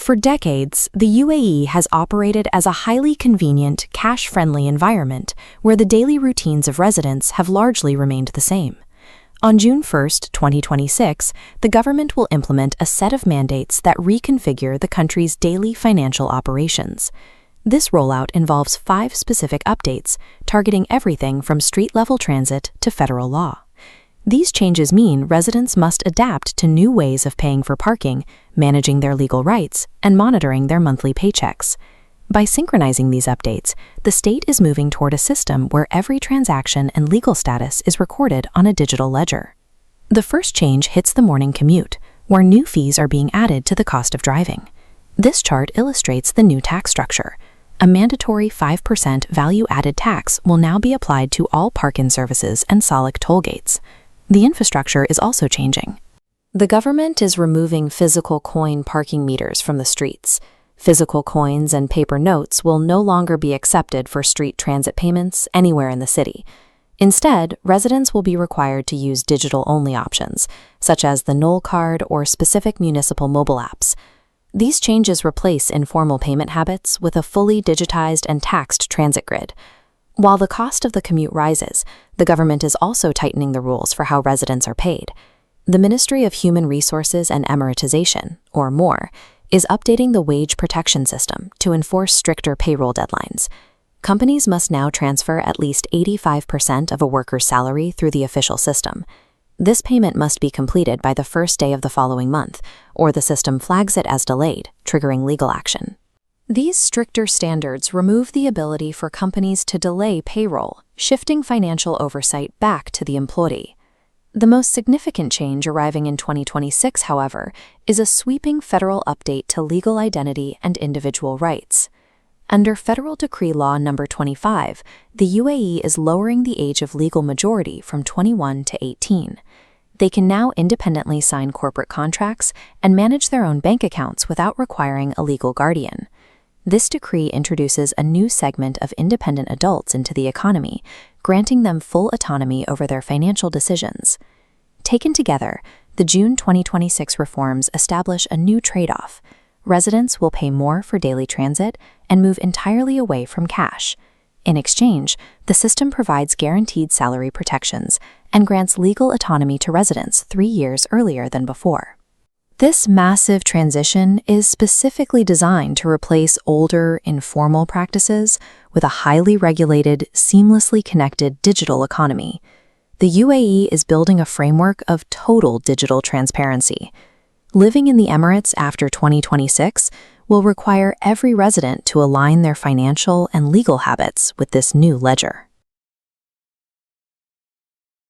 For decades, the UAE has operated as a highly convenient, cash-friendly environment where the daily routines of residents have largely remained the same. On June 1, 2026, the government will implement a set of mandates that reconfigure the country's daily financial operations. This rollout involves 5 specific updates, targeting everything from street-level transit to federal law. These changes mean residents must adapt to new ways of paying for parking, managing their legal rights, and monitoring their monthly paychecks. By synchronizing these updates, the state is moving toward a system where every transaction and legal status is recorded on a digital ledger. The first change hits the morning commute, where new fees are being added to the cost of driving. This chart illustrates the new tax structure. A mandatory 5% value-added tax will now be applied to all park-in services and Salik toll gates. The infrastructure is also changing. The government is removing physical coin parking meters from the streets. Physical coins and paper notes will no longer be accepted for street transit payments anywhere in the city. Instead, residents will be required to use digital-only options, such as the Knoll card or specific municipal mobile apps. These changes replace informal payment habits with a fully digitized and taxed transit grid. While the cost of the commute rises, the government is also tightening the rules for how residents are paid. The Ministry of Human Resources and Emiratization, or MORE, is updating the wage protection system to enforce stricter payroll deadlines. Companies must now transfer at least 85% of a worker's salary through the official system. This payment must be completed by the first day of the following month, or the system flags it as delayed, triggering legal action. These stricter standards remove the ability for companies to delay payroll, shifting financial oversight back to the employee. The most significant change arriving in 2026, however, is a sweeping federal update to legal identity and individual rights. Under Federal Decree Law No. 25, the UAE is lowering the age of legal majority from 21 to 18. They can now independently sign corporate contracts and manage their own bank accounts without requiring a legal guardian. This decree introduces a new segment of independent adults into the economy, granting them full autonomy over their financial decisions. Taken together, the June 2026 reforms establish a new trade-off. Residents will pay more for daily transit and move entirely away from cash. In exchange, the system provides guaranteed salary protections and grants legal autonomy to residents 3 years earlier than before. This massive transition is specifically designed to replace older, informal practices with a highly regulated, seamlessly connected digital economy. The UAE is building a framework of total digital transparency. Living in the Emirates after 2026 will require every resident to align their financial and legal habits with this new ledger.